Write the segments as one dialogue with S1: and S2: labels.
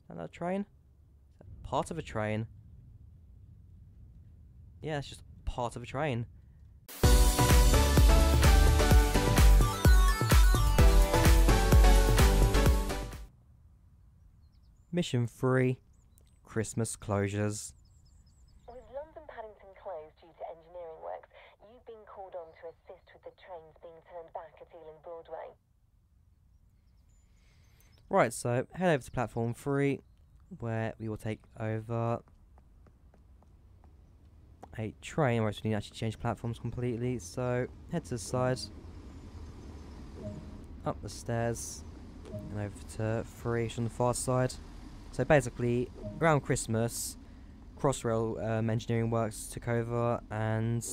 S1: that a train? Is that part of a train? Yeah, it's just part of a train. Mission 3. Christmas closures.
S2: With London Paddington closed due to engineering works, you've been called on to assist with the trains being turned back at Ealing Broadway.
S1: Right, so head over to platform 3, where we will take over a train, whereas we need to actually change platforms completely. So head to the side, up the stairs, and over to 3, which is on the far side. So basically, around Christmas, Crossrail engineering works took over, and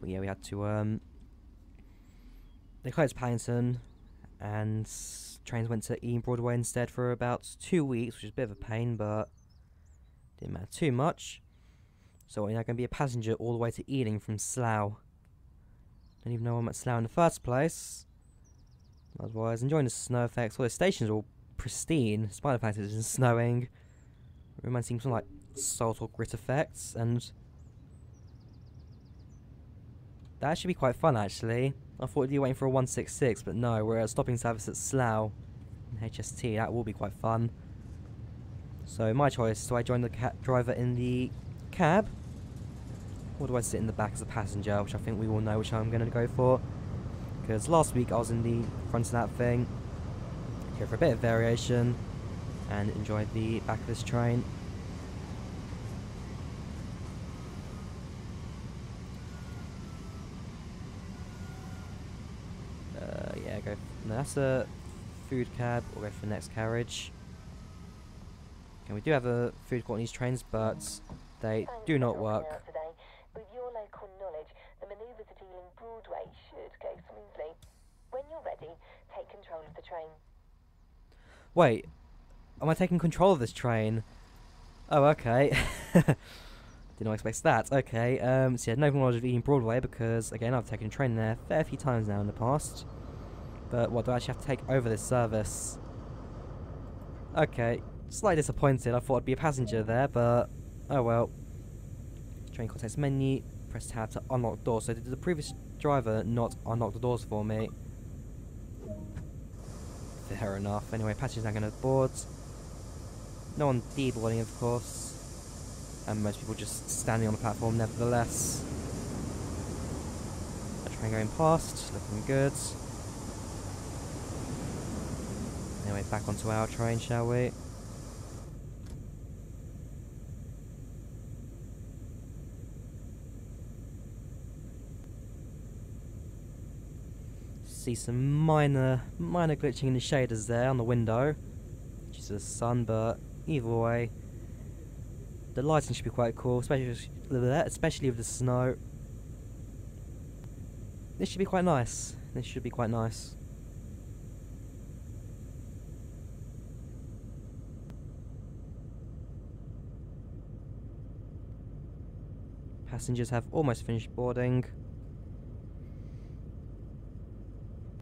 S1: well, yeah, we had to they closed Paddington, and trains went to Ealing Broadway instead for about 2 weeks, which is a bit of a pain, but didn't matter too much. So we're now going to be a passenger all the way to Ealing from Slough. Don't even know I'm at Slough in the first place. Otherwise, enjoying the snow effects. All the stations are all pristine, despite the fact that it isn't snowing. Reminds me of some like salt or grit effects, and that should be quite fun actually. I thought we'd be waiting for a 166, but no, we're at stopping service at Slough in HST. That will be quite fun. So my choice: do I join the driver in the cab, or do I sit in the back as a passenger? Which I think we all know which I'm going to go for. Because last week I was in the front of that thing. Go for a bit of variation and enjoy the back of this train. Yeah, go. No, that's a food cab. We'll go for the next carriage. Okay, we do have a food court on these trains, but they do not work.
S2: Today. With your local knowledge, the manoeuvres at Ealing Broadway should go smoothly. When you're ready, take control of the train.
S1: Wait, am I taking control of this train? Oh, okay. Did not expect that. Okay, so yeah, no knowledge of Ealing Broadway because, again, I've taken a train there a fair few times now in the past. But what, do I actually have to take over this service? Okay, slightly disappointed. I thought I'd be a passenger there, but oh well. Train context menu, press tab to unlock doors. So did the previous driver not unlock the doors for me? Fair enough. Anyway, passengers now going to board. No one deboarding, of course. And most people just standing on the platform, nevertheless. A train going past, looking good. Anyway, back onto our train, shall we? See some minor glitching in the shaders there on the window, which is the sun, but either way, the lighting should be quite cool, especially with the snow. This should be quite nice. This should be quite nice. Passengers have almost finished boarding.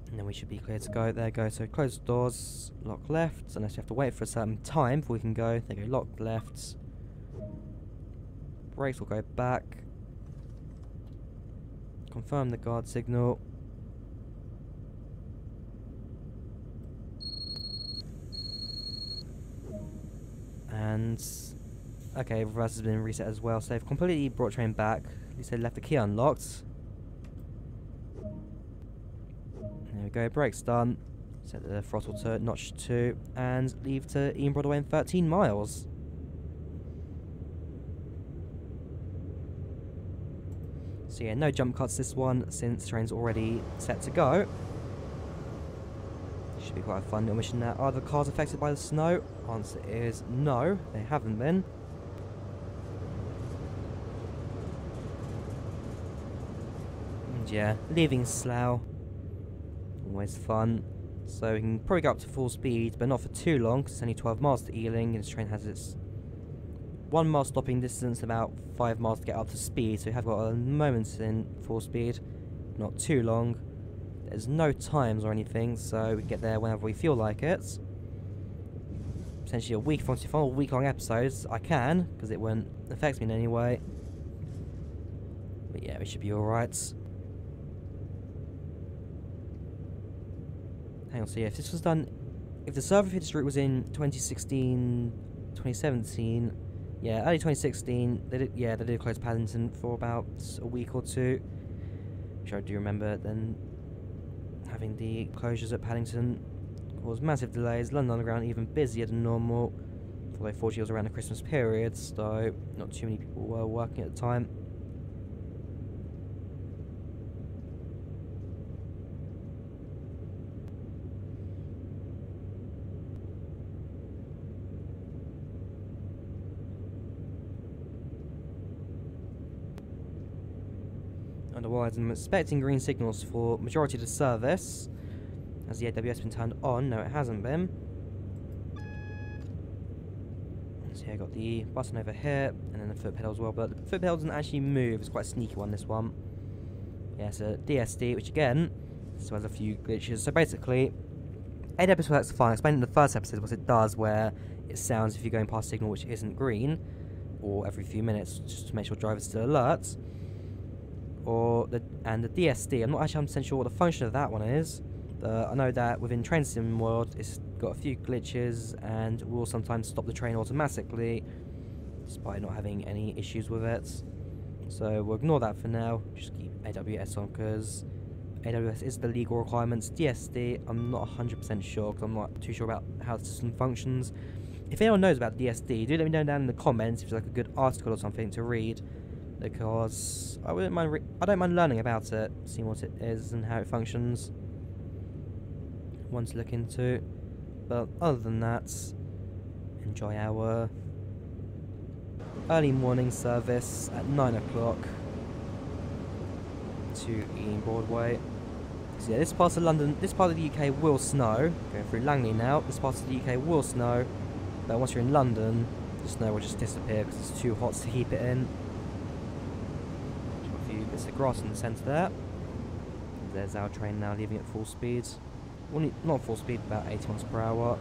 S1: And then we should be clear to go. There you go. So close the doors, lock left, unless you have to wait for a certain time before we can go. There you go, lock left. Brakes will go back. Confirm the guard signal. And okay, reverse has been reset as well, so they've completely brought train back. At least they left the key unlocked. There we go, brakes done. Set the throttle to notch 2 and leave to Ealing Broadway in 13 miles. So yeah, no jump cuts this one since the train's already set to go. Should be quite a fun little mission there. Are the cars affected by the snow? Answer is no, they haven't been. And yeah, leaving Slough. Always fun. So we can probably go up to full speed, but not for too long, because it's only 12 miles to Ealing, and this train has its 1 mile stopping distance, about 5 miles to get up to speed, so we have got a moment in full speed, not too long. There's no times or anything, so we can get there whenever we feel like it. potentially a week, if I want to follow week-long episodes, I can, because it won't affect me in any way. But yeah, we should be alright. Hang on, so yeah, if this was done, if the server for this route was in 2016, 2017, yeah, early 2016, they did close Paddington for about a week or two, which I do remember. Then having the closures at Paddington caused massive delays. London Underground even busier than normal, although fortunately it was around the Christmas period, so not too many people were working at the time. Otherwise, I'm expecting green signals for majority of the service. Has the AWS been turned on? No, it hasn't been. So yeah, I got the button over here, and then the foot pedal as well, but the foot pedal doesn't actually move. It's quite a sneaky one, this one. Yeah, it's a DSD, which again, still has a few glitches. So basically, AWS works fine. I explained in the first episode what it does, where it sounds if you're going past a signal which isn't green, or every few minutes, just to make sure drivers still alert. And the DSD, I'm not actually 100% sure what the function of that one is. I know that within Train Sim world, it's got a few glitches and will sometimes stop the train automatically, despite not having any issues with it. So we'll ignore that for now. Just keep AWS on, because AWS is the legal requirements. DSD, I'm not 100% sure, because I'm not too sure about how the system functions. If anyone knows about DSD, do let me know down in the comments if it's like a good article or something to read, because I don't mind learning about it, seeing what it is and how it functions. One to look into. But other than that, enjoy our early morning service at 9 o'clock to Ealing Broadway. So yeah, this part of London, this part of the UK will snow. Going through Langley now, this part of the UK will snow, but once you're in London, the snow will just disappear because it's too hot to keep it in. Bits of grass in the centre there. There's our train now leaving at full speed. Well, not full speed, about 80 miles per hour.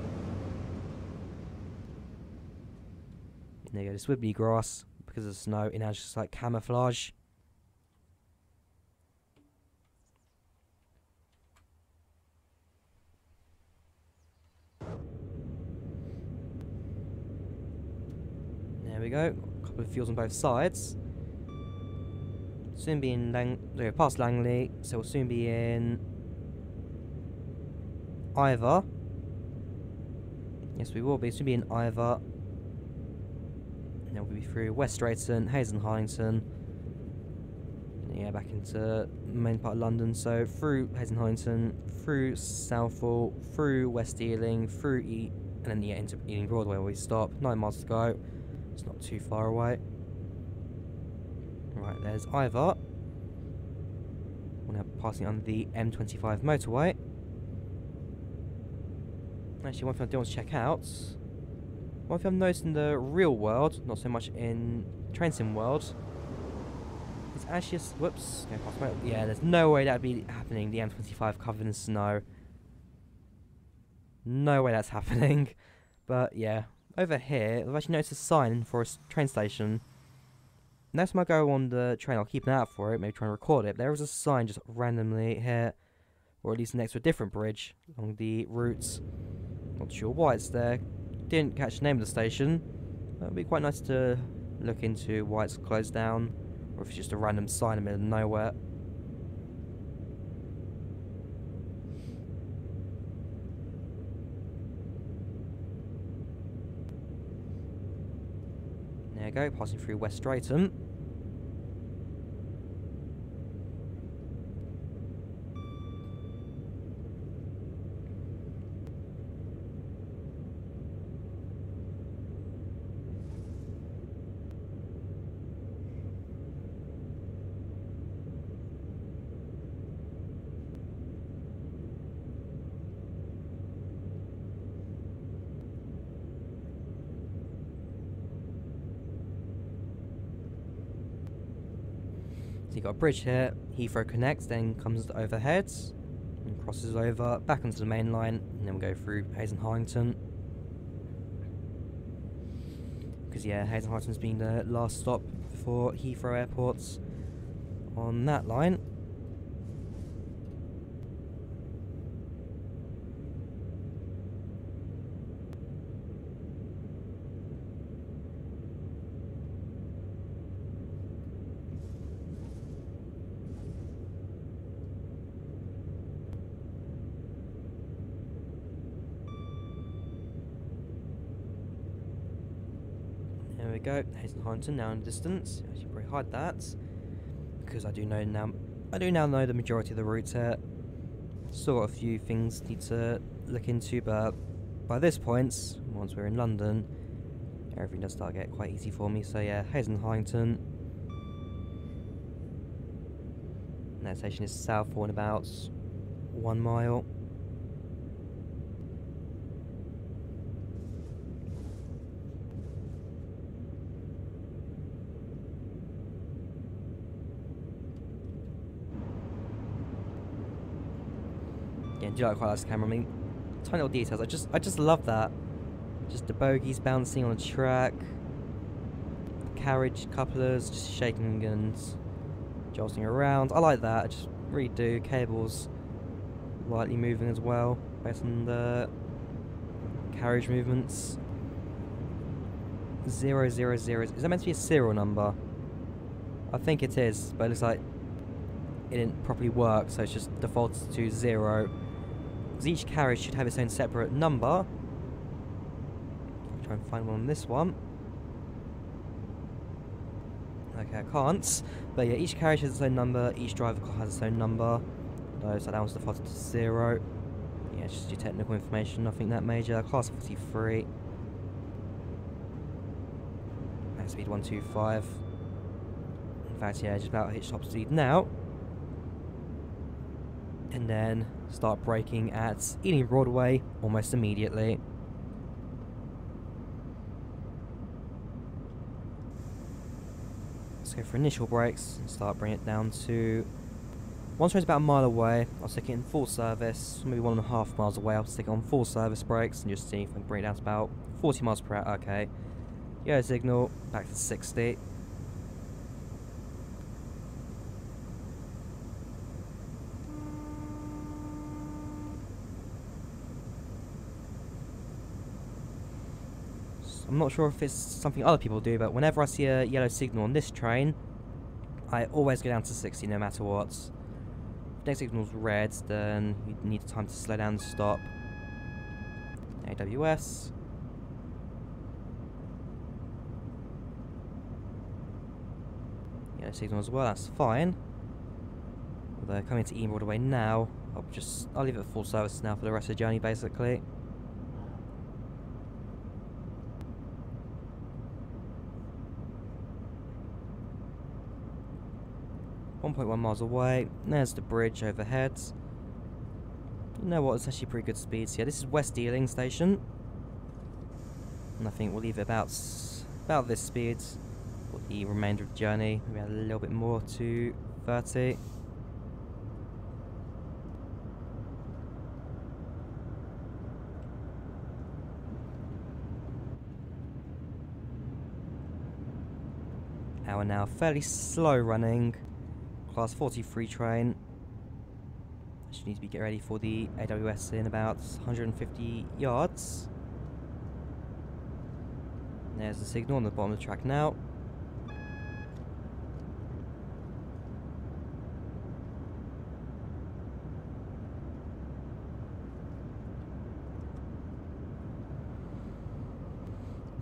S1: And there you go, this would be grass because of the snow. It now just like camouflage. There we go. A couple of fields on both sides. Soon be in past Langley, so we'll soon be in Ivor. Yes, we will be. Soon be in Ivor. And then we'll be through West Drayton, Hayes and Harlington. And yeah, back into the main part of London. So through Hayes and Harlington, through Southall, through West Ealing, through and then yeah, into Ealing Broadway where we stop. 9 miles to go. It's not too far away. Right, there's Ivor. We're now passing under the M25 motorway. Actually, one thing I do want to check out. One thing I've noticed in the real world, not so much in Train Sim world, it's actually whoops. Yeah, there's no way that'd be happening. The M25 covered in snow. No way that's happening. But yeah, over here, I've actually noticed a sign for a train station. Next time I go on the train, I'll keep an eye out for it, maybe try and record it. There is a sign just randomly here, or at least next to a different bridge along the route. Not sure why it's there. Didn't catch the name of the station. It would be quite nice to look into why it's closed down, or if it's just a random sign in the middle of nowhere. There you go, passing through West Drayton. So you've got a bridge here, Heathrow connects, then comes overhead, and crosses over, back onto the main line, and then we go through Hayes and Harlington. Because yeah, Haydenheighton's been the last stop for Heathrow Airport on that line. There we go, Haydenheighton now in the distance. I should probably hide that because I do now know the majority of the routes here. Still got a few things need to look into, but by this point, once we're in London, everything does start to get quite easy for me. So yeah, Haydenheighton. That station is south for about 1 mile. Yeah, do I quite like this camera? I mean, tiny little details. I just love that. Just the bogies bouncing on the track, the carriage couplers just shaking and jolting around. I like that. I just really do. Cables lightly moving as well, based on the carriage movements. 000. Is that meant to be a serial number? I think it is, but it looks like it didn't properly work, so it's just defaulted to 0. Because each carriage should have its own separate number. I'll try and find one on this one. Okay, I can't. But yeah, each carriage has its own number, each driver has its own number. So that one's defaulted to 0. Yeah, just your technical information, nothing that major. Class 43. Max speed 125. In fact, yeah, just about hit top speed now. And then start braking at Ealing Broadway almost immediately. Let's go for initial brakes and start bringing it down to... Once it's about a mile away, I'll stick it in full service. Maybe 1.5 miles away, I'll stick it on full service brakes and just see if I can bring it down to about 40 miles per hour. Okay. Yellow signal, back to 60. I'm not sure if it's something other people do, but whenever I see a yellow signal on this train, I always go down to 60 no matter what. If the next signal's red, then you need time to slow down and stop. AWS. Yellow signal as well, that's fine. Although coming to Ealing Broadway now, I'll leave it at full service now for the rest of the journey basically. 1.1 miles away. There's the bridge overhead. You know what, it's actually pretty good speeds here. This is West Ealing Station. And I think we'll leave it about this speed for the remainder of the journey. Maybe add a little bit more to 30. Our now fairly slow running Class 43 train. Should need to get ready for the AWS in about 150 yards. There's the signal on the bottom of the track now.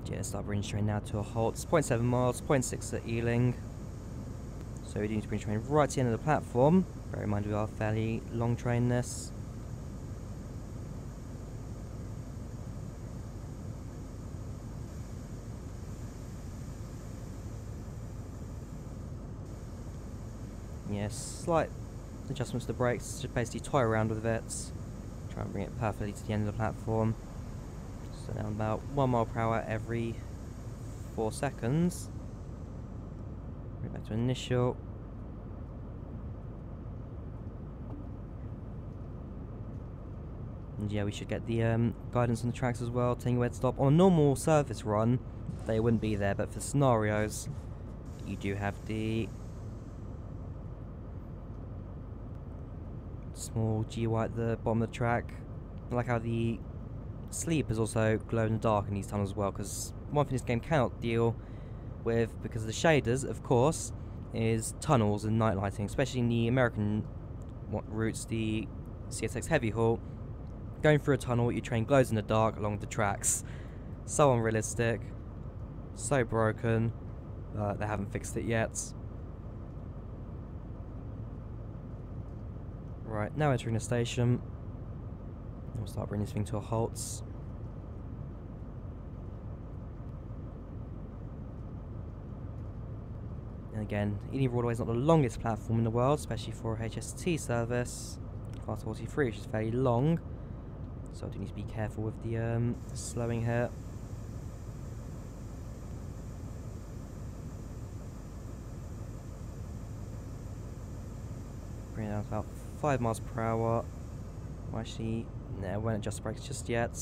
S1: Yeah, start bringing the train now to a halt. It's 0.7 miles, 0.6 at Ealing. So we do need to bring the train right to the end of the platform. Bear in mind we are a fairly long train this. Yes, slight adjustments to the brakes, just basically toy around with it. Try and bring it perfectly to the end of the platform. So now about 1 mile per hour every 4 seconds. Bring it back to initial. And yeah, we should get the guidance on the tracks as well, telling you where to stop. On a normal service run, they wouldn't be there, but for scenarios, you do have the small GUI at the bottom of the track. I like how the sleepers also glow in the dark in these tunnels as well, because one thing this game cannot deal with, because of the shaders, of course, is tunnels and night lighting, especially in the American routes, the CSX Heavy Haul. Going through a tunnel, your train glows in the dark along the tracks. So unrealistic, so broken. They haven't fixed it yet. Right, now entering the station. We'll start bringing this thing to a halt. And again, Ealing Broadway is not the longest platform in the world, especially for a HST service. Class 43, which is fairly long. So I do need to be careful with the slowing here. Bring it down to about 5 miles per hour. Well, actually, no, won't adjust the brakes just yet.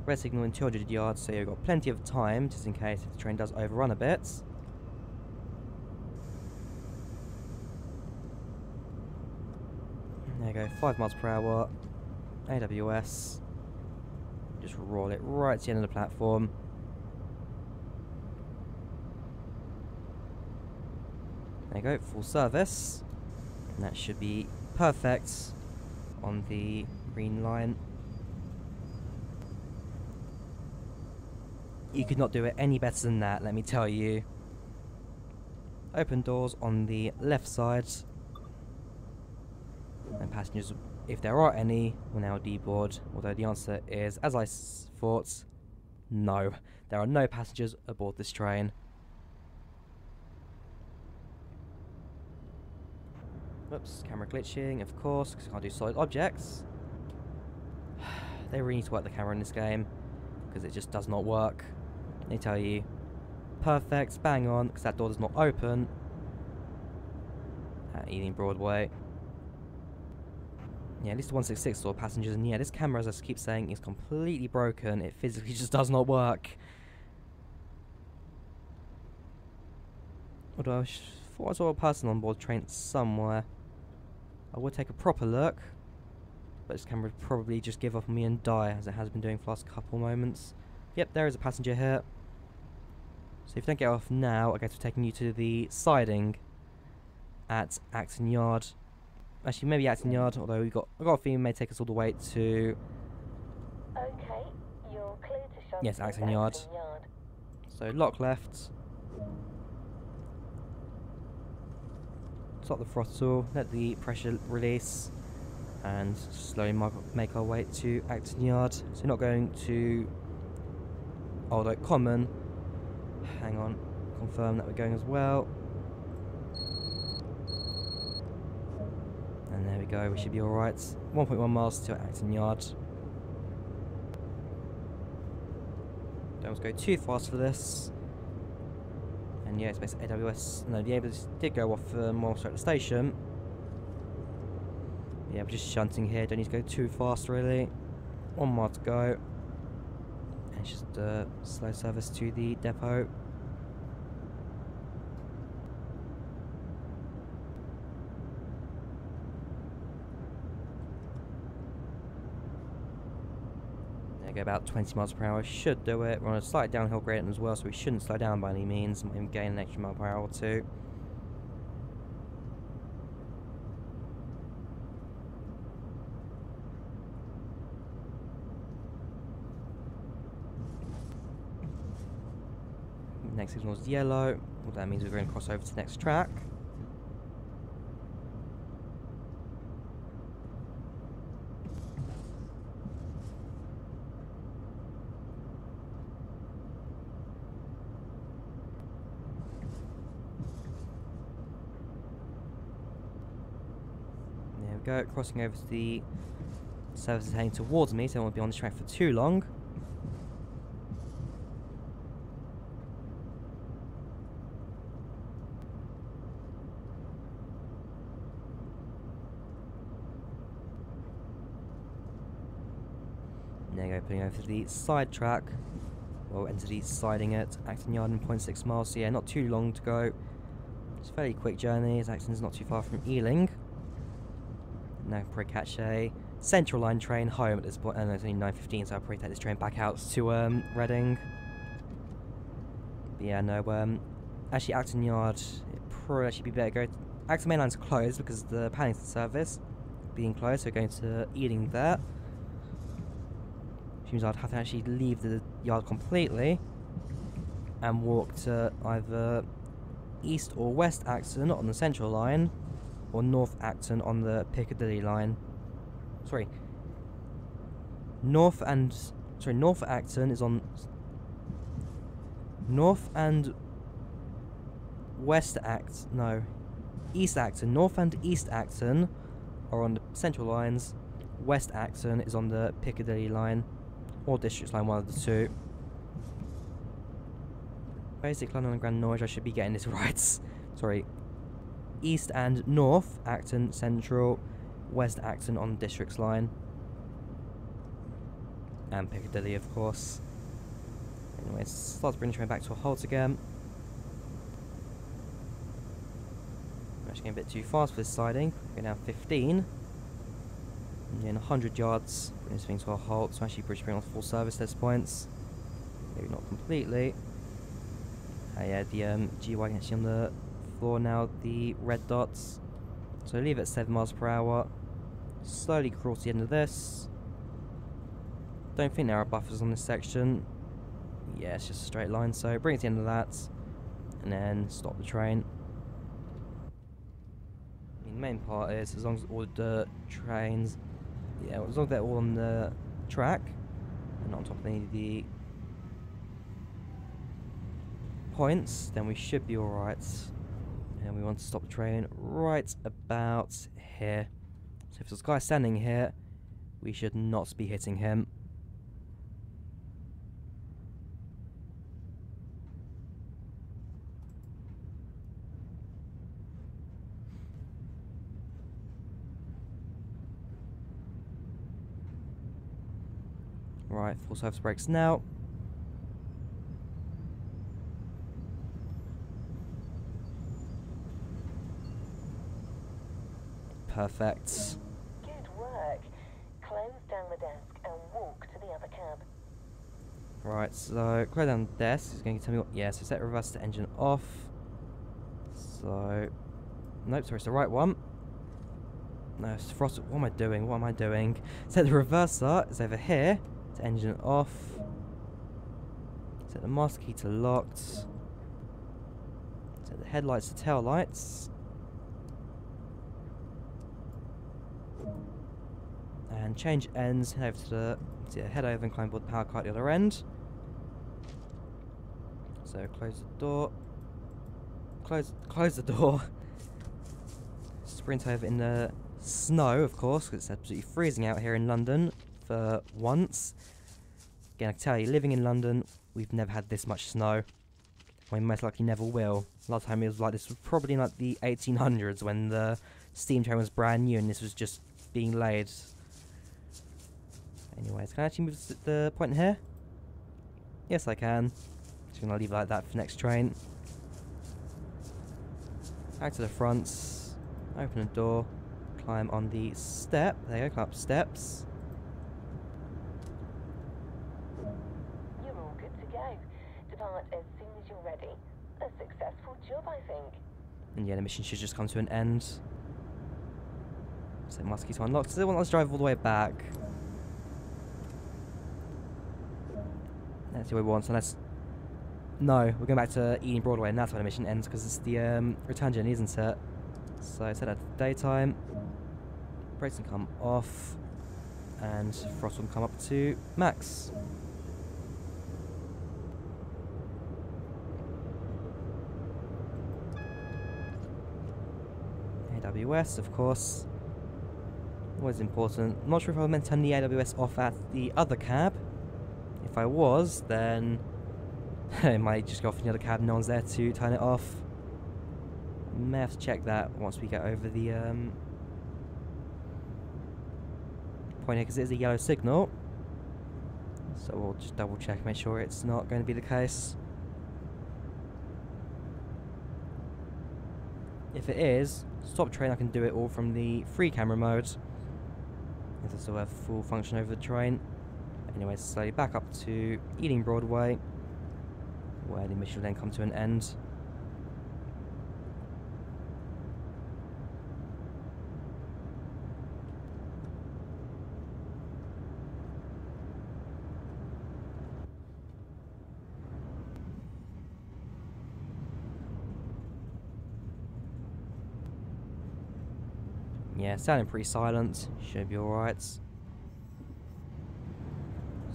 S1: Red signal in 200 yards, so you've got plenty of time, just in case if the train does overrun a bit. There you go, 5 miles per hour. AWS. Just roll it right to the end of the platform. There you go, full service. And that should be perfect on the green line. You could not do it any better than that, let me tell you. Open doors on the left side. And passengers, if there are any, will now deboard. Although the answer is, as I thought, no. There are no passengers aboard this train. Whoops, camera glitching, of course, because I can't do solid objects. They really need to work the camera in this game, because it just does not work. Let me tell you. Perfect, bang on, because that door does not open at Ealing Broadway. Yeah, at least the 166 saw passengers, and yeah, this camera, as I keep saying, is completely broken. It physically just does not work. Although I thought I saw a person on board the train somewhere. I would take a proper look, but this camera would probably just give up on me and die, as it has been doing for the last couple moments. Yep, there is a passenger here. So if you don't get off now, I guess we're taking you to the siding at Acton Yard. Actually, maybe Acton Yard, although I've got a feeling it may take us all the way to...
S2: Okay, you're clear to shove.
S1: Yes, Acton Yard. So lock left. Stop the throttle, let the pressure release, and slowly make our way to Acton Yard. So you're not going to Old Oak Common. Hang on, confirm that we're going as well. And there we go, we should be alright. 1.1 miles to Acton Yard. Don't want to go too fast for this. And yeah, it's basically AWS. No, the AWS did go off more straight at the station. Yeah, we're just shunting here. Don't need to go too fast, really. 1 mile to go. And it's just slow service to the depot. Go about 20 miles per hour, should do it. We're on a slight downhill gradient as well, so we shouldn't slow down by any means. Might even gain an extra mile per hour or two. Next signal is yellow. Well, that means we're going to cross over to the next track. Go, crossing over to the services heading towards me, so I don't want to be on the track for too long. There you go, putting over to the side track. Well, enter the siding at Acton Yard in 0.6 miles, so yeah, not too long to go. It's a fairly quick journey, as Acton's not too far from Ealing. Now probably catch a Central Line train home at this point. No, it's only 9:15, so I'll probably take this train back out to Reading. But yeah, no, actually Acton Yard, it'd probably actually be better to go. Acton Main Line's closed because of the Paddington service being closed, so going to Ealing there. Which means I'd have to actually leave the yard completely and walk to either East or West Acton on the Central Line, or North Acton on the Piccadilly line. Sorry. North Acton is on... North and West Acton... No. East Acton. North and East Acton are on the Central lines. West Acton is on the Piccadilly line. Or District line, one of the two. Basic London Underground knowledge, I should be getting this right. Sorry. East and North Acton Central, West Acton on Districts line, and Piccadilly, of course. Anyways, start to bring the train back to a halt again. I'm actually getting a bit too fast for this siding. Going down 15. And in 100 yards, bring this thing to a halt. So actually, bring on full service at this point. Maybe not completely. Yeah, the G-Wagon actually on the floor now, the red dots. So leave it at 7 miles per hour. Slowly crawl to the end of this. Don't think there are buffers on this section. Yeah, it's just a straight line, so bring it to the end of that. And then stop the train. I mean, the main part is, as long as all the trains... Yeah, as long as they're all on the track, and not on top of any of the points, then we should be alright. And we want to stop the train right about here. So if there's a guy standing here, we should not be hitting him. Right, full service brakes now. Perfect.
S2: Good work. Close down the desk and walk to the other cab.
S1: Right, so close down the desk. It's going to tell me what. Yeah, so set reverse to engine off. So, nope, sorry, it's the right one. No, it's throttle. What am I doing? What am I doing? Set the reverser. It's over here. To engine off. Set the master key to locked. Set the headlights to tail lights. And change ends, head over to the head over and climb aboard the power car at the other end. So close the door. Close the door. Sprint over in the snow, of course, because it's absolutely freezing out here in London for once. Again, I can tell you, living in London, we've never had this much snow. We most likely never will. Last time it was like this was probably in like the 1800s when the steam train was brand new and this was just being laid. Anyways, can I actually move to the point here? Yes, I can. Just gonna leave it like that for next train. Back to the front. Open the door. Climb on the step. There you go, climb up steps.
S2: You're all good to go. Depart as soon as you're ready. A successful job, I think.
S1: And yeah, the mission should just come to an end. Set master key to unlock. Still want us to drive all the way back. That's what we want, so let's... No, we're going back to Ealing Broadway, and that's where the mission ends, because it's the return journey, isn't it? So set that to daytime. Brakes can come off, and throttle can come up to max. AWS, of course. Always important. I'm not sure if I meant to turn the AWS off at the other cab. If I was, then it might just go off in the other cab, no one's there to turn it off. May have to check that once we get over the point here, because it is a yellow signal. So we'll just double check, make sure it's not going to be the case. If it is, stop train, I can do it all from the free camera mode. It'll still have full function over the train. Anyway, slowly back up to Ealing Broadway, where the mission will then come to an end. Yeah, sounding pretty silent. Should be alright. It's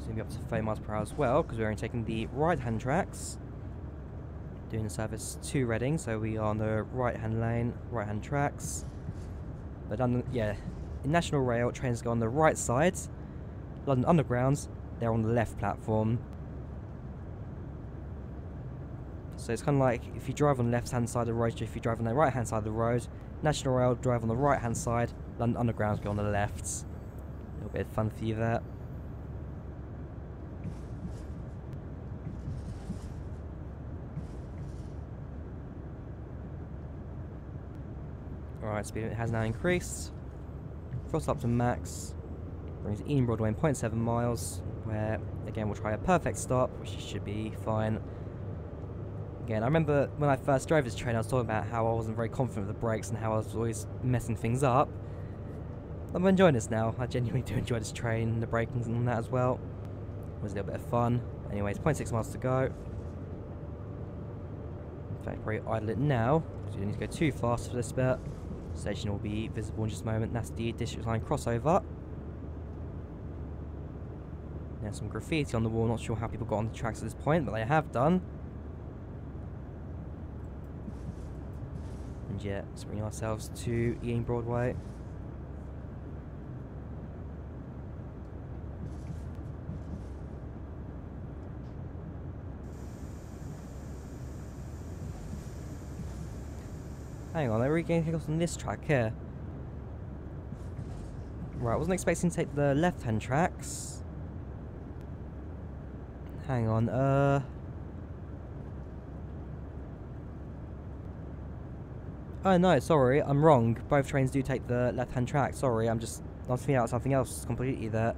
S1: going to be up to 30 miles per hour as well, because we're only taking the right-hand tracks. Doing the service to Reading, so we are on the right-hand lane, right-hand tracks. But yeah, in National Rail, trains go on the right side. London Undergrounds, they're on the left platform. So it's kind of like if you drive on the left-hand side of the road, if you drive on the right-hand side of the road, National Rail drive on the right-hand side, London Undergrounds go on the left. A little bit of fun for you there. Alright, speed limit has now increased. Throttle up to max. Brings Ealing Broadway in 0.7 miles, where again we'll try a perfect stop, which should be fine. Again, I remember when I first drove this train, I was talking about how I wasn't very confident with the brakes and how I was always messing things up. I'm enjoying this now. I genuinely do enjoy this train, the braking and that as well. It was a little bit of fun. Anyways, 0.6 miles to go. In fact, probably idle it now, because you don't need to go too fast for this bit. Station will be visible in just a moment. That's the district line crossover. There's some graffiti on the wall. Not sure how people got on the tracks at this point, but they have done. And yeah, let's bring ourselves to Ealing Broadway. Hang on, are we going to take us on this track here? Right, I wasn't expecting to take the left-hand tracks. Hang on, oh no, sorry, I'm wrong. Both trains do take the left-hand track. Sorry, I'm thinking out something else completely there.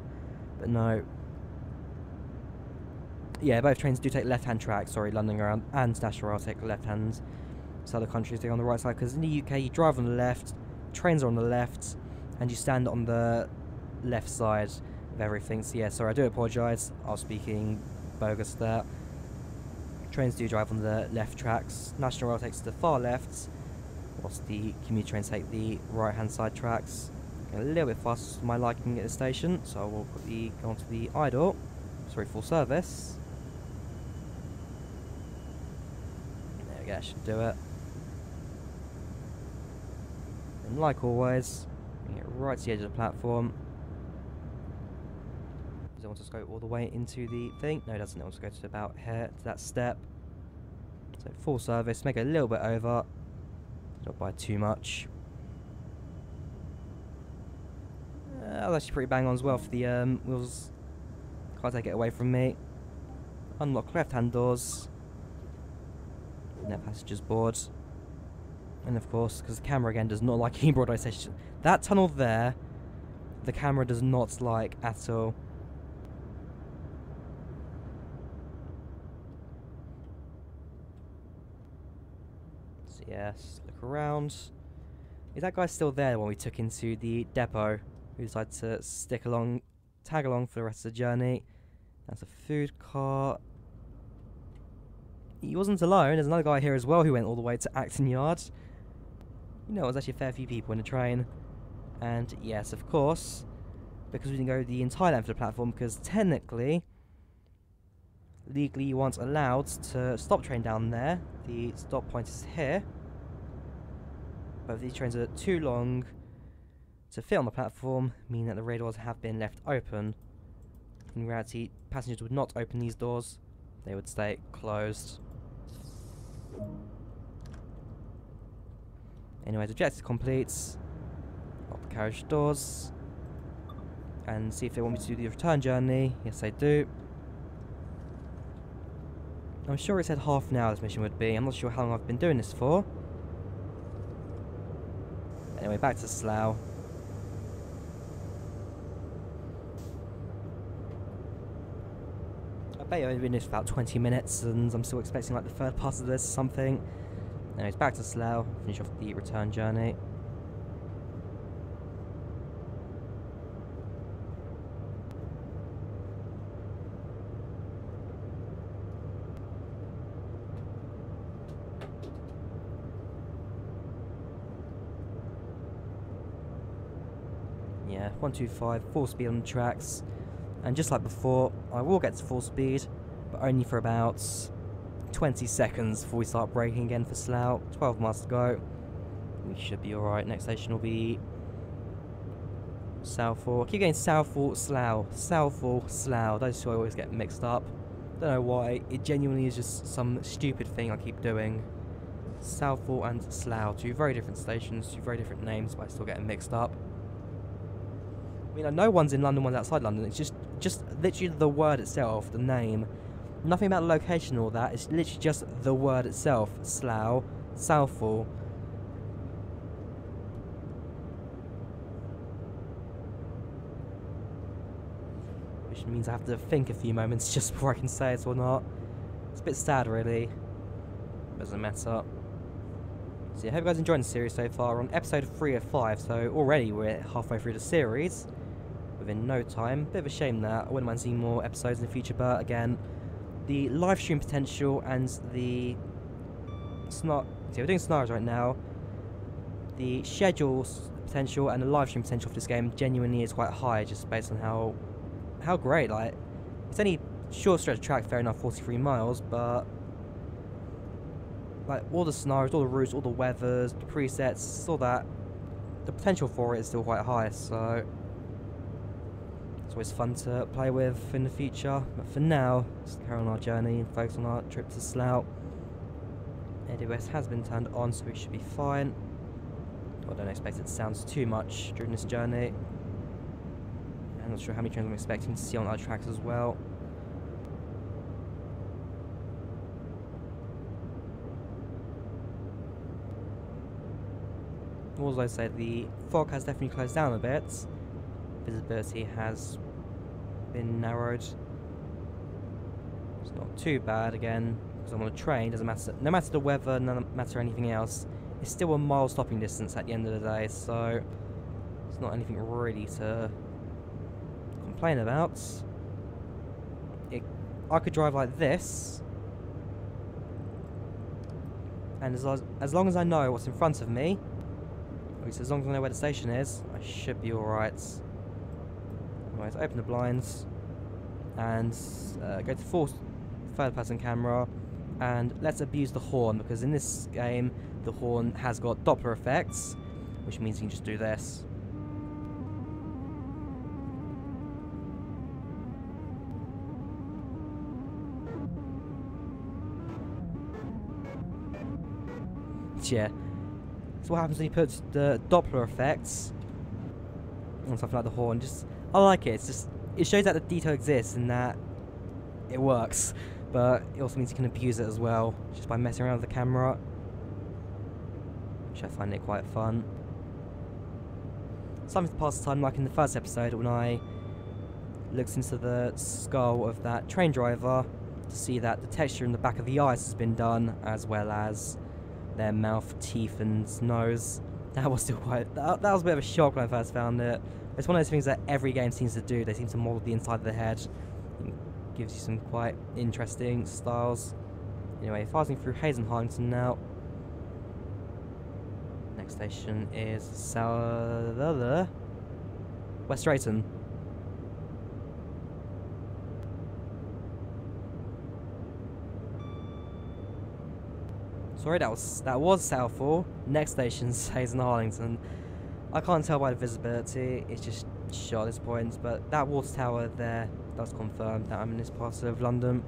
S1: But no. Yeah, both trains do take left-hand track. Sorry, London around and National Rail take the left-hand. So other countries take on the right side, because in the UK you drive on the left, trains are on the left, and you stand on the left side of everything. So yeah, sorry, I do apologise. I was speaking bogus there. Trains do drive on the left tracks. National Rail takes the far left, whilst the commuter trains take the right-hand side tracks. Getting a little bit fast for my liking at the station, so I will quickly go on to the idle. Sorry, full service. There we go, that should do it. And like always, bring it right to the edge of the platform. Does it want us to go all the way into the thing? No, it doesn't. It wants to go to about here, to that step. So full service, make it a little bit over. Not by too much. That was actually pretty bang on as well for the wheels. Can't take it away from me. Unlock left-hand doors. And their passengers board. And of course, because the camera again does not like Ealing Broadway station. That tunnel there, the camera does not like at all. So yes, look around. Is that guy still there when we took into the depot? We decided to tag along for the rest of the journey. That's a food cart. He wasn't alone. There's another guy here as well who went all the way to Acton Yard. You know, there's actually a fair few people in the train. And yes, of course, because we didn't go the entire length of the platform, because technically, legally you aren't allowed to stop train down there. The stop point is here. But if these trains are too long to fit on the platform, meaning that the rear doors have been left open. In reality, passengers would not open these doors. They would stay closed. Anyways, objective complete. Lock the carriage doors. And see if they want me to do the return journey. Yes, they do. I'm sure it said half an hour this mission would be. I'm not sure how long I've been doing this for. Anyway, back to Slough. I bet I've been in this for about 20 minutes and I'm still expecting like the third part of this or something. Anyways, back to Slough, finish off the return journey. Yeah, 125, full speed on the tracks. And just like before, I will get to full speed, but only for about 20 seconds before we start braking again for Slough. 12 miles to go. We should be alright. Next station will be Southall. I keep getting Southall, Slough. Southall, Slough. Those two I always get mixed up. Don't know why. It genuinely is just some stupid thing I keep doing. Southall and Slough. Two very different stations, two very different names, but I still get them mixed up. I mean, I know one's in London, one's outside London. It's just literally the word itself, the name. Nothing about the location or that. It's literally just the word itself. Slough, Southall. Which means I have to think a few moments just before I can say it or not. It's a bit sad, really. Doesn't matter. So yeah, I hope you guys enjoyed the series so far. We're on episode 3 of 5, so already we're halfway through the series. Within no time. Bit of a shame that I wouldn't mind seeing more episodes in the future, but again, the live stream potential and the we're doing scenarios right now. The schedule potential and the live stream potential for this game genuinely is quite high, just based on how great. Like, it's only short stretch of track, fair enough, 43 miles, but like all the scenarios, all the routes, all the weathers, the presets, all that, the potential for it is still quite high. So it's always fun to play with in the future, but for now, let's carry on our journey and focus on our trip to Slough. AWS has been turned on, so we should be fine. I don't expect it sounds too much during this journey. I'm not sure how many trains I'm expecting to see on other tracks as well. Also, I say the fog has definitely closed down a bit. Visibility has been narrowed. It's not too bad again, because I'm on a train. Doesn't matter. No matter the weather, no matter anything else, it's still a mile stopping distance at the end of the day. So it's not anything really to complain about. I could drive like this, and as long as I know what's in front of me, at least as long as I know where the station is, I should be alright. Anyways, open the blinds and go to full third person camera, and let's abuse the horn, because in this game the horn has got Doppler effects, which means you can just do this. Yeah. So what happens when you put the Doppler effects on something like the horn? I like it. It shows that the detail exists and that it works, but it also means you can abuse it as well, just by messing around with the camera, which I find it quite fun. Something to pass the time, like in the first episode when I looked into the skull of that train driver to see that the texture in the back of the eyes has been done, as well as their mouth, teeth and nose. That was still quite... That was a bit of a shock when I first found it. It's one of those things that every game seems to do. They seem to model the inside of the head. It gives you some quite interesting styles. Anyway, passing through Harlington now. Next station is West Drayton. Sorry, that was Southall. Next station's Harlington. I can't tell by the visibility, it's just shot at this point, but that water tower there does confirm that I'm in this part of London.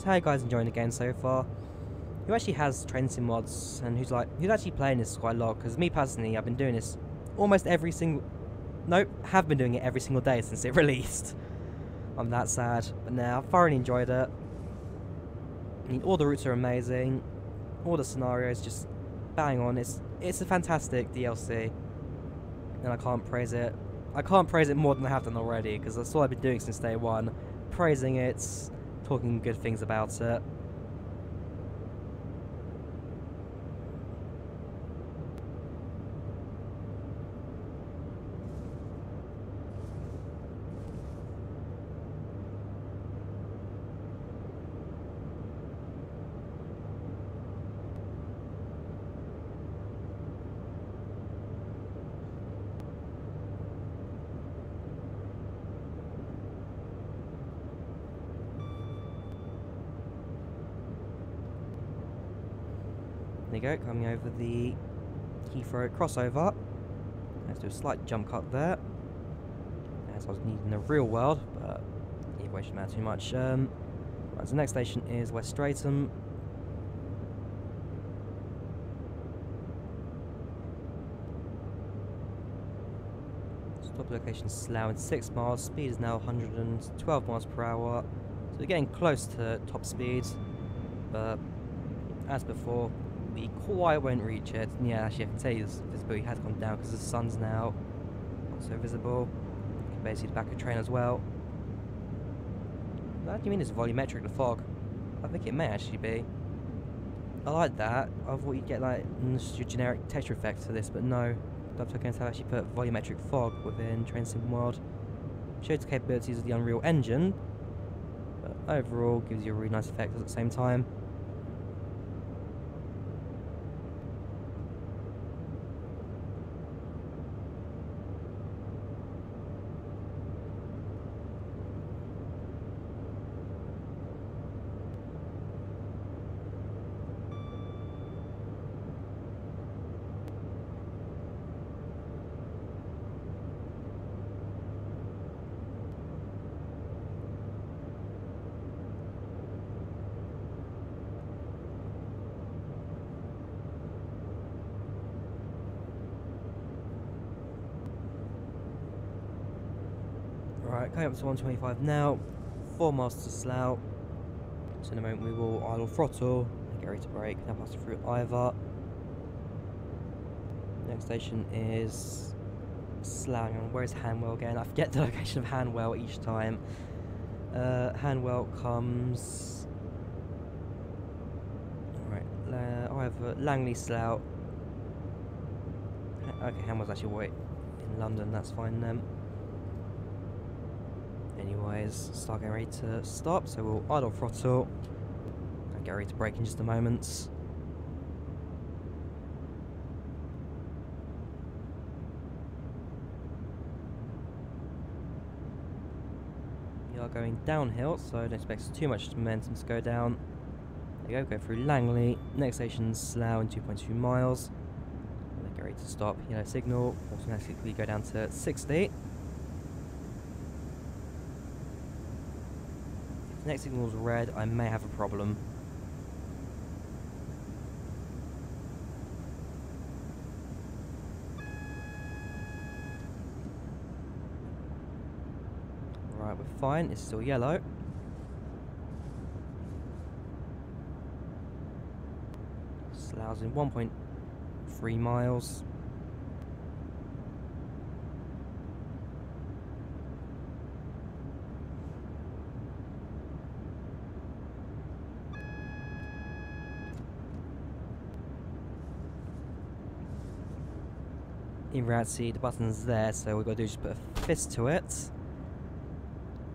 S1: So how you guys enjoying the game so far? Who actually has train sim mods and who's actually playing this quite a lot? Because me personally, I've been doing this almost every single... Nope, have been doing it every single day since it released. I'm that sad, but now I've thoroughly enjoyed it. I mean, all the routes are amazing, all the scenarios just bang on. It's a fantastic DLC, and I can't praise it. I can't praise it more than I have done already, because that's all I've been doing since day one, praising it, talking good things about it. There you go, coming over the Heathrow crossover. Let's do a slight jump cut there, as I was needing in the real world, but either way shouldn't matter too much. Right, so the next station is West Streatham. Stop location Slough in 6 miles. Speed is now 112 miles per hour. So we're getting close to top speed, but as before, we quite won't reach it. And yeah, actually I can tell you this visibility has gone down because the sun's now not so visible. You can barely see the back of the train as well. What do you mean it's volumetric, the fog? I think it may actually be. I like that. I thought you'd get like your generic texture effects for this, but no. Dubtech Games have actually put volumetric fog within Train Sim World. Shows the capabilities of the Unreal Engine, but overall gives you a really nice effect at the same time. Right, coming up to 125 now, 4 miles to Slough. So in a moment we will idle throttle and get ready to brake. Now pass through either. Next station is Slough. Where is Hanwell again? I forget the location of Hanwell each time. Hanwell comes... Alright, either Langley, Slough. Okay, Hanwell's actually way in London, that's fine then. Anyways, start getting ready to stop, so we'll idle throttle and get ready to brake in just a moment. We are going downhill, so don't expect too much momentum to go down. There you go, go through Langley. Next station Slough in 2.2 miles. And then get ready to stop. Yellow signal, automatically go down to 60. Next signal's red, I may have a problem. Right, we're fine, it's still yellow. Slough's in 1.3 miles. In reality, the button's there, so all we've got to do is just put a fist to it.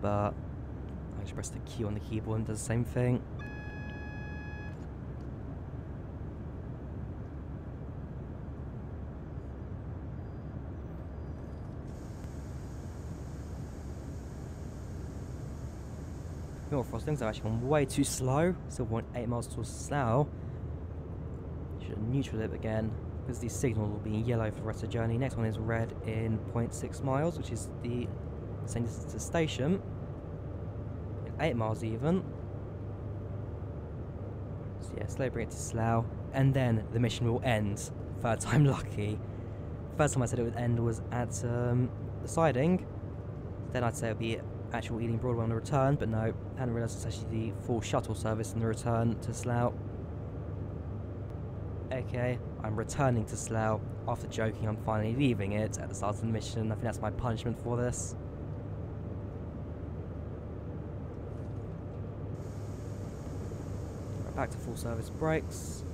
S1: But I just press the Q on the keyboard and does the same thing. Your frostings are actually gone way too slow. Still 0.8 miles towards Slough. Should have neutral it again, because these signals will be in yellow for the rest of the journey. Next one is red in 0.6 miles, which is the same distance to the station. In 8 miles even. So yeah, slowly bring it to Slough, and then the mission will end. Third time lucky. First time I said it would end was at the siding. Then I'd say it would be actual Ealing Broadway on the return, but no, I hadn't realised it's actually the full shuttle service on the return to Slough. Okay, I'm returning to Slough. After joking, I'm finally leaving it at the start of the mission. I think that's my punishment for this. Right, back to full service brakes.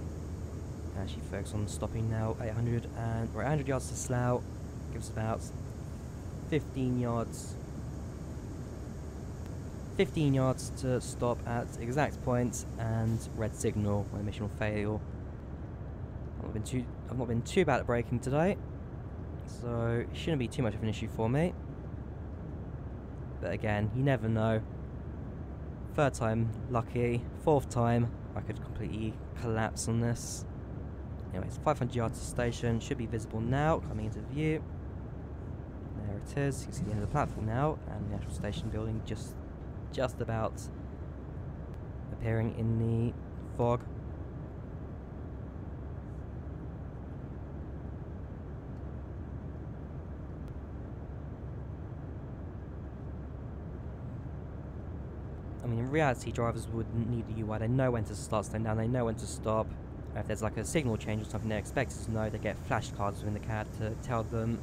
S1: Actually focus on stopping now. 800 and we're 100 yards to Slough. Gives about 15 yards. 15 yards to stop at exact point and red signal when the mission will fail. I've not been too bad at braking today, so it shouldn't be too much of an issue for me. But again, you never know. Third time lucky, fourth time I could completely collapse on this. Anyways, 500 yards to station, should be visible now, coming into view. There it is, you can see the end of the platform now, and the actual station building just about appearing in the fog. I mean, in reality, drivers wouldn't need a UI. They know when to start, slow down, they know when to stop. If there's like a signal change or something they're expected to know, they get flashcards within the CAD to tell them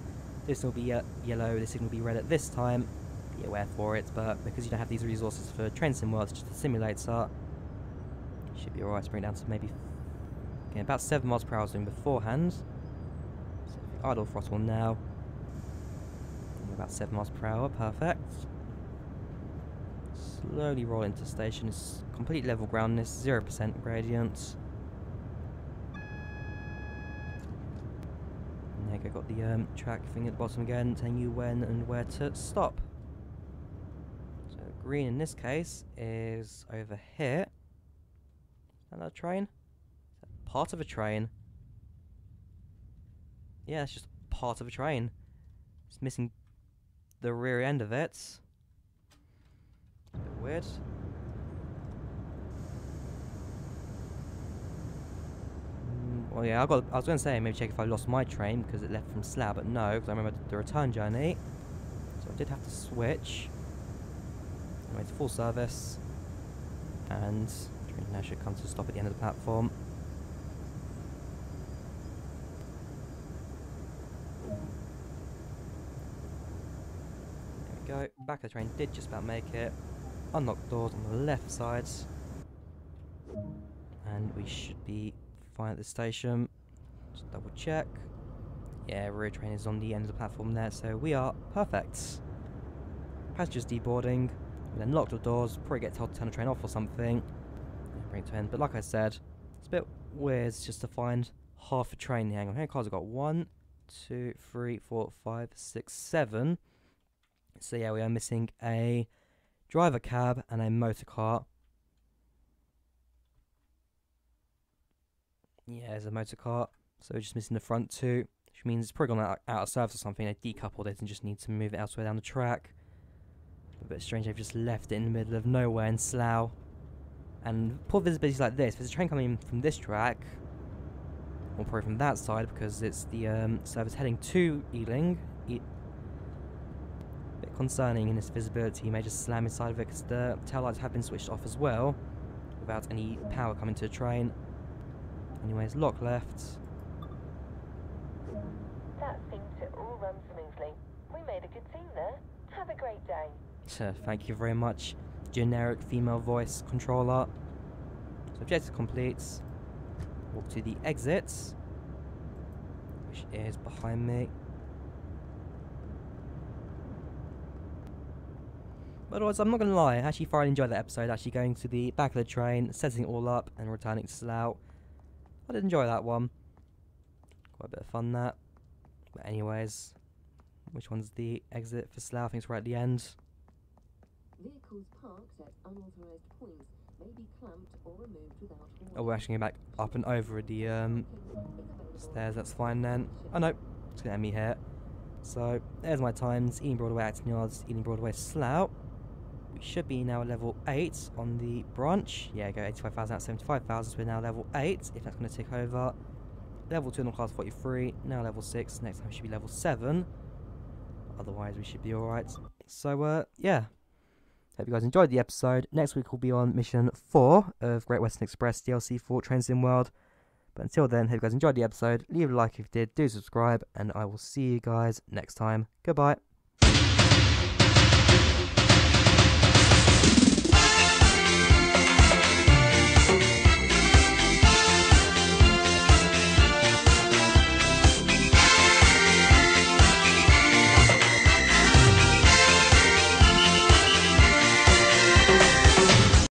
S1: this will be yellow, this signal will be red at this time. Be aware for it, but because you don't have these resources for train sim worlds, just the simulator, you should be alright to bring it down to maybe about 7 miles per hour doing beforehand. So if you idle throttle now, about 7 miles per hour, perfect. Slowly roll into station. It's complete level groundness, 0% gradient. And there you go, got the track thing at the bottom again, telling you when and where to stop. So green in this case is over here. Is that a train? Is that part of a train? Yeah, it's just part of a train. It's missing the rear end of it. A bit weird. Well, yeah, I was going to say maybe check if I lost my train because it left from Slough, but no, because I remember the return journey. So I did have to switch. Anyway, it's full service. And the train now should come to a stop at the end of the platform. There we go. Back of the train did just about make it. Unlocked doors on the left side. And we should be fine at the station. Just double check. Yeah, rear train is on the end of the platform there, so we are perfect. Passengers deboarding. We then lock the doors, probably get told to turn the train off or something. Bring it to end. But like I said, it's a bit weird just to find half a train. Hang on, how many cars I've got? 1, 2, 3, 4, 5, 6, 7. So yeah, we are missing a driver cab and a motor car. Yeah, there's a motor car. So we're just missing the front two, which means it's probably gone out of service or something. They decoupled it and just need to move it elsewhere down the track. A bit strange they've just left it in the middle of nowhere in Slough. And poor visibility like this. If there's a train coming in from this track, or probably from that side because it's the service heading to Ealing. Bit concerning in this visibility. You may just slam inside of it because the tail lights have been switched off as well without any power coming to the train. Anyways, lock left.
S2: That seemed to all run smoothly. We made a good team there. Have a great day.
S1: Thank you very much, generic female voice controller. So objective complete. Walk to the exit, which is behind me. But otherwise, I'm not going to lie, I actually thoroughly enjoyed that episode, actually going to the back of the train, setting it all up, and returning to Slough. I did enjoy that one. Quite a bit of fun, that. But anyways, which one's the exit for Slough? I think it's right at the end.
S3: Vehicles parked at unauthorized points may be clamped or removed without warning.
S1: Oh, we're actually going back up and over the stairs, that's fine then. Oh no, it's going to end me here. So, there's my times. Ealing Broadway, Acton Yards, Ealing Broadway, Slough. we should be now level 8 on the branch. Yeah, go 85,000 out of 75,000, so we're now level 8, if that's going to tick over. Level 2 on the class 43, now level 6, next time should be level 7. Otherwise we should be alright. So, yeah. Hope you guys enjoyed the episode. Next week we'll be on mission 4 of Great Western Express DLC for Train Sim World. But until then, hope you guys enjoyed the episode. Leave a like if you did, do subscribe, and I will see you guys next time. Goodbye.